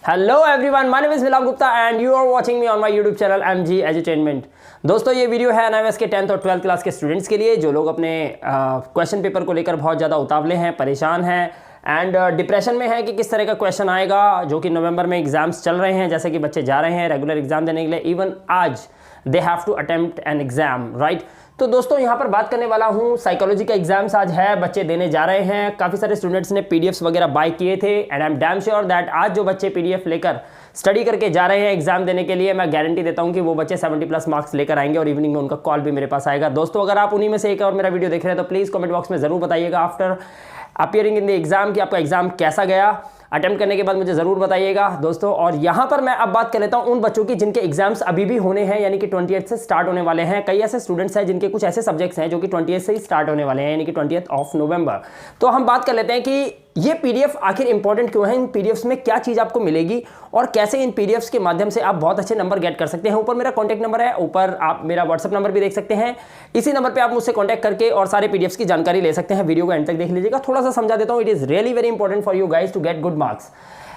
Hello everyone, my name is Milap Gupta and you are watching me on my YouTube channel MG edutainment. दोस्तों, ये video है NIOS के 10th और 12th class के students के लिए जो लोग अपने क्वेश्चन पेपर को लेकर बहुत ज़्यादा उतावले हैं, परेशान हैं एंड डिप्रेशन में है कि किस तरह का क्वेश्चन आएगा। जो कि नवंबर में एग्जाम्स चल रहे हैं, जैसे कि बच्चे जा रहे हैं रेगुलर एग्जाम देने के लिए। इवन आज they have to attempt an exam, right. तो दोस्तों, यहाँ पर बात करने वाला हूँ, साइकोलॉजी का एग्जाम्स आज है, बच्चे देने जा रहे हैं। काफ़ी सारे स्टूडेंट्स ने PDFs वगैरह बाय किए थे and I am damn sure that आज जो बच्चे PDF लेकर स्टडी करके जा रहे हैं एग्जाम देने के लिए, मैं गारंटी देता हूँ कि वो बच्चे 70+ मार्क्स लेकर आएंगे और इवनिंग में उनका कॉल भी मेरे पास आएगा। दोस्तों, अगर आप उन्हीं में से एक और मेरा वीडियो देख रहे हैं तो प्लीज़ कमेंट बॉक्स में ज़रूर बताइएगा after appearing in the exam कि आपका एग्जाम कैसा गया। अटेम्प्ट करने के बाद मुझे ज़रूर बताइएगा दोस्तों। और यहाँ पर मैं अब बात कर लेता हूँ उन बच्चों की जिनके एग्जाम्स अभी भी होने हैं, यानी कि 28 से स्टार्ट होने वाले हैं। कई ऐसे स्टूडेंट्स हैं जिनके कुछ ऐसे सब्जेक्ट्स हैं जो कि 28 से ही स्टार्ट होने वाले हैं, यानी कि 20 ऑफ नवंबर। तो हम बात कर लेते हैं कि ये PDF आखिर इंपॉर्टेंट क्यों है, इन PDFs में क्या चीज़ आपको मिलेगी और कैसे इन PDFs के माध्यम से आप बहुत अच्छे नंबर गेट कर सकते हैं। ऊपर मेरा कॉन्टैक्ट नंबर है, ऊपर आप मेरा WhatsApp नंबर भी देख सकते हैं। इसी नंबर पे आप मुझसे कॉन्टैक्ट करके और सारे PDFs की जानकारी ले सकते हैं। वीडियो को एंड तक देख लीजिएगा, थोड़ा सा समझा देता हूँ। It is really very important for you guys to get good marks.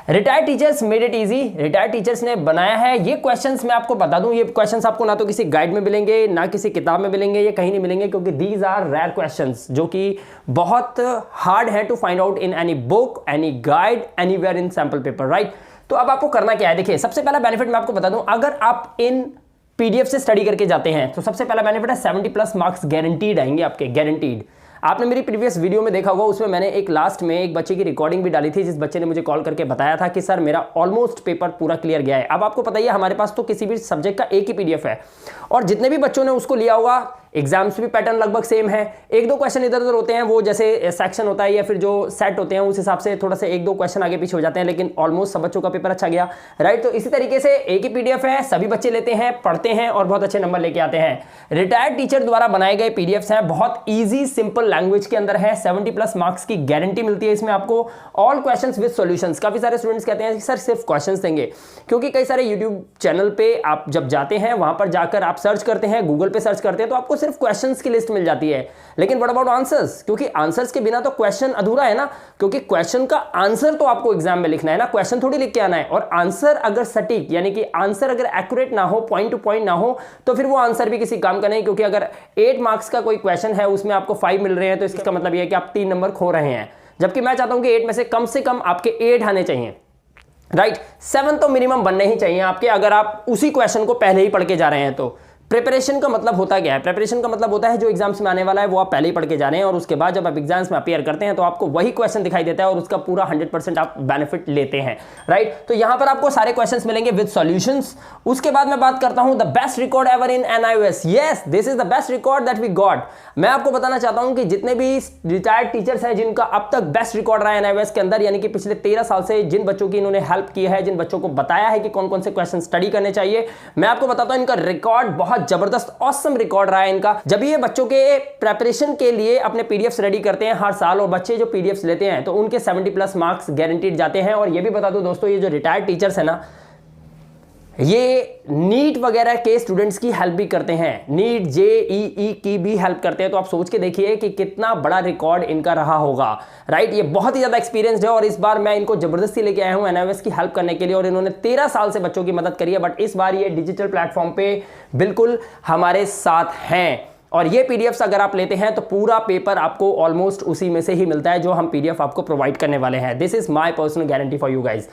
Retired teachers made it easy, retired teachers ने बनाया है ये क्वेश्चंस। मैं आपको बता दूं, ये क्वेश्चंस आपको ना तो किसी गाइड में मिलेंगे, ना किसी किताब में मिलेंगे, ये कहीं नहीं मिलेंगे, क्योंकि दीज आर रेयर क्वेश्चंस जो कि बहुत हार्ड है to find out in any book, any guide, anywhere in sample paper, right. तो अब आपको करना क्या है, देखिए, सबसे पहला बेनिफिट मैं आपको बता दूं, अगर आप इन PDF से स्टडी करके जाते हैं तो सबसे पहला बेनिफिट है 70+ मार्क्स गारंटीड आएंगे आपके, गारंटीड। आपने मेरी प्रीवियस वीडियो में देखा होगा, उसमें मैंने एक लास्ट में एक बच्चे की रिकॉर्डिंग भी डाली थी, जिस बच्चे ने मुझे कॉल करके बताया था कि सर मेरा ऑलमोस्ट पेपर पूरा क्लियर गया है। अब आपको पता ही है, हमारे पास तो किसी भी सब्जेक्ट का एक ही PDF है और जितने भी बच्चों ने उसको लिया होगा, एग्जाम्स भी पैटर्न लगभग सेम है। एक दो क्वेश्चन इधर उधर होते हैं, वो जैसे सेक्शन होता है या फिर जो सेट होते हैं उस हिसाब से थोड़ा सा एक दो क्वेश्चन आगे पीछे हो जाते हैं, लेकिन ऑलमोस्ट सब बच्चों का पेपर अच्छा गया, राइट। तो इसी तरीके से एक ही PDF है, सभी बच्चे लेते हैं, पढ़ते हैं और बहुत अच्छे नंबर लेके आते हैं। रिटायर्ड टीचर द्वारा बनाए गए PDFs हैं, बहुत ईजी सिंपल लैंग्वेज के अंदर है। 70+ मार्क्स की गारंटी मिलती है इसमें आपको, ऑल क्वेश्चंस विद सॉल्यूशंस। काफी सारे स्टूडेंट्स कहते हैं कि सर सिर्फ क्वेश्चंस देंगे, क्योंकि कई सारे यूट्यूब चैनल पे आप जब जाते हैं, वहां पर जाकर आप सर्च करते हैं, गूगल पे सर्च करते हैं, तो आपको सिर्फ क्वेश्चंस की लिस्ट मिल जाती है, लेकिन व्हाट अबाउट आंसर्स, क्योंकि आंसर्स के बिना तो क्वेश्चन अधूरा है ना, क्योंकि क्वेश्चन का आंसर तो आपको एग्जाम में लिखना है ना, क्वेश्चन थोड़ी लिख के आना है। और आंसर अगर सटीक, यानी कि आंसर अगर एक्यूरेट ना हो, पॉइंट टू पॉइंट ना हो, तो फिर वो आंसर भी किसी काम का नहीं। क्योंकि अगर 8 मार्क्स का कोई क्वेश्चन है, उसमें आपको 5 मिल रहे हैं, तो इसका मतलब यह है कि आप 3 नंबर खो रहे हैं। जबकि मैं चाहता हूं कि 8 में से कम आपके 8 आने चाहिए, राइट। 7 तो मिनिमम बनने ही चाहिए आपके, अगर आप उसी क्वेश्चन को पहले ही पढ़ के जा रहे हैं तो। प्रिपरेशन का मतलब होता क्या है? प्रिपरेशन का मतलब होता है जो एग्जाम्स में आने वाला है वो आप पहले ही पढ़ के जा रहे हैं, और उसके बाद जब आप एग्जाम्स में अपीयर करते हैं तो आपको वही क्वेश्चन दिखाई देता है और उसका पूरा 100% आप बेनिफिट लेते हैं, राइट। तो यहां पर आपको सारे क्वेश्चंस मिलेंगे विद सॉल्यूशंस। उसके बाद मैं बात करता हूं the best record ever in NIOS। Yes, this is the best record that we got. मैं आपको बताना चाहता हूं कि जितने भी रिटायर्ड टीचर्स हैं जिनका अब तक बेस्ट रिकॉर्ड रहा है NIOS के अंदर, यानी कि पिछले 13 साल से जिन बच्चों की इन्होंने हेल्प की है, जिन बच्चों को बताया है कि कौन कौन से क्वेश्चन स्टडी करने चाहिए, मैं आपको बताता हूं इनका रिकॉर्ड बहुत जबरदस्त रिकॉर्ड रहा है इनका। जब ये बच्चों के प्रिपरेशन के लिए अपने PDFs रेडी करते हैं हर साल, और बच्चे जो PDFs लेते हैं तो उनके 70+ मार्क्स गारंटीड जाते हैं। और ये भी बता दूं दोस्तों, ये जो रिटायर्ड टीचर्स है ना, ये नीट वगैरह के स्टूडेंट्स की हेल्प भी करते हैं, नीट JEE की भी हेल्प करते हैं। तो आप सोच के देखिए कि कितना बड़ा रिकॉर्ड इनका रहा होगा, राइट। ये बहुत ही ज्यादा एक्सपीरियंस्ड है और इस बार मैं इनको जबरदस्ती लेके आया हूं NIOS की हेल्प करने के लिए, और इन्होंने 13 साल से बच्चों की मदद करी है, बट इस बार ये डिजिटल प्लेटफॉर्म पे बिल्कुल हमारे साथ हैं। और ये PDFs अगर आप लेते हैं तो पूरा पेपर आपको ऑलमोस्ट उसी में से ही मिलता है जो हम PDF आपको प्रोवाइड करने वाले हैं। This is my personal guarantee for you guys.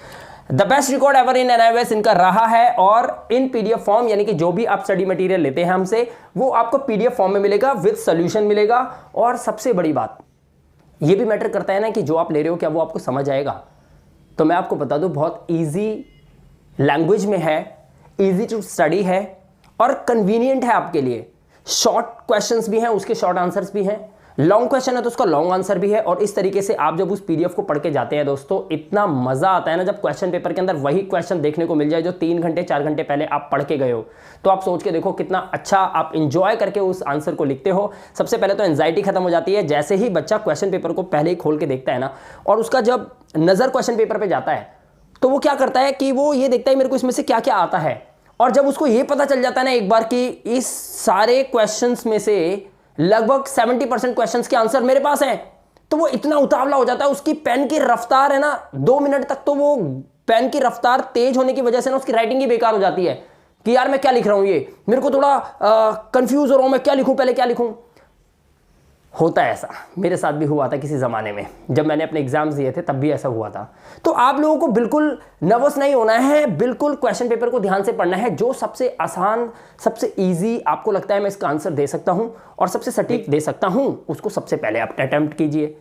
The best record ever in NIOS इनका रहा है, और इन PDF फॉर्म, यानी कि जो भी आप स्टडी मटेरियल लेते हैं हमसे, वो आपको PDF फॉर्म में मिलेगा, विद सोल्यूशन मिलेगा। और सबसे बड़ी बात ये भी मैटर करता है ना कि जो आप ले रहे हो क्या वो आपको समझ आएगा। तो मैं आपको बता दूं, बहुत ईजी लैंग्वेज में है, ईजी टू स्टडी है और कन्वीनियंट है आपके लिए। शॉर्ट क्वेश्चंस भी हैं, उसके शॉर्ट आंसर्स भी हैं, लॉन्ग क्वेश्चन है तो उसका लॉन्ग आंसर भी है। और इस तरीके से आप जब उस PDF को पढ़ के जाते हैं दोस्तों, इतना मजा आता है ना जब क्वेश्चन पेपर के अंदर वही क्वेश्चन देखने को मिल जाए जो 3 घंटे 4 घंटे पहले आप पढ़ के गए हो। तो आप सोच के देखो कितना अच्छा आप इंजॉय करके उस आंसर को लिखते हो। सबसे पहले तो एंजाइटी खत्म हो जाती है जैसे ही बच्चा क्वेश्चन पेपर को पहले ही खोल के देखता है ना, और उसका जब नजर क्वेश्चन पेपर पर जाता है तो वो क्या करता है कि वो ये देखता है मेरे को इसमें से क्या क्या आता है। और जब उसको ये पता चल जाता है ना एक बार कि इस सारे क्वेश्चंस में से लगभग 70% क्वेश्चंस के आंसर मेरे पास हैं, तो वो इतना उतावला हो जाता है, उसकी पेन की रफ्तार है ना 2 मिनट तक तो वो पेन की रफ्तार तेज होने की वजह से ना उसकी राइटिंग ही बेकार हो जाती है कि यार मैं क्या लिख रहा हूं, ये मेरे को थोड़ा कंफ्यूज हो रहा हूं, मैं क्या लिखूं, पहले क्या लिखूं। होता है ऐसा, मेरे साथ भी हुआ था किसी ज़माने में, जब मैंने अपने एग्जाम्स दिए थे तब भी ऐसा हुआ था। तो आप लोगों को बिल्कुल नर्वस नहीं होना है, बिल्कुल क्वेश्चन पेपर को ध्यान से पढ़ना है। जो सबसे आसान, सबसे इजी आपको लगता है मैं इसका आंसर दे सकता हूं और सबसे सटीक दे सकता हूं, उसको सबसे पहले आप अटेम्प्ट कीजिए।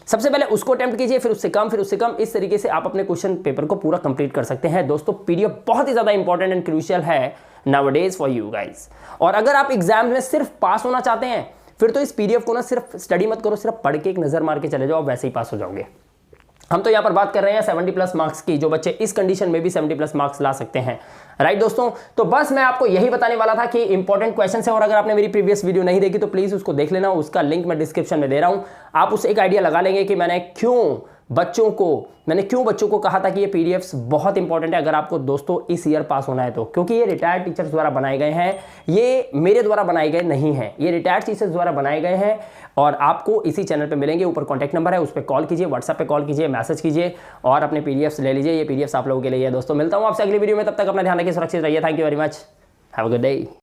सबसे पहले उसको अटेम्प्ट कीजिए, फिर उससे कम, फिर उससे कम। इस तरीके से आप अपने क्वेश्चन पेपर को पूरा कंप्लीट कर सकते हैं। दोस्तों पीडीएफ बहुत ही ज़्यादा इंपॉर्टेंट एंड क्रूशियल है नाउअडेज फॉर यू गाइज। और अगर आप एग्जाम में सिर्फ पास होना चाहते हैं फिर तो इस पीडीएफ को ना सिर्फ स्टडी मत करो, सिर्फ पढ़ के एक नजर मार के चले जाओ, वैसे ही पास हो जाओगे। हम तो यहाँ पर बात कर रहे हैं 70+ मार्क्स की, जो बच्चे इस कंडीशन में भी 70+ मार्क्स ला सकते हैं। राइट दोस्तों, तो बस मैं आपको यही बताने वाला था कि इंपॉर्टेंट क्वेश्चन है, और अगर आपने मेरी प्रीवियस वीडियो नहीं देखी तो प्लीज उसको देख लेना, उसका लिंक मैं डिस्क्रिप्शन में दे रहा हूं। आप उससे एक आइडिया लगा लेंगे कि मैंने क्यों बच्चों को कहा था कि ये पीडीएफ्स बहुत इंपॉर्टेंट है अगर आपको दोस्तों इस ईयर पास होना है तो। क्योंकि ये रिटायर्ड टीचर्स द्वारा बनाए गए हैं, ये मेरे द्वारा बनाए गए नहीं हैं, ये रिटायर्ड टीचर्स द्वारा बनाए गए हैं और आपको इसी चैनल पे मिलेंगे। ऊपर कॉन्टैक्ट नंबर है, उस पर कॉल कीजिए, व्हाट्सएप पे कॉल कीजिए, मैसेज कीजिए और अपने पीडीएफ्स ले लीजिए। ये पीडीएफ्स आप लोगों के लिए है दोस्तों। मिलता हूँ आपसे अगली वीडियो में, तब तक अपना ध्यान रखिए, सुरक्षित रहिए। Thank you very much, have a good day.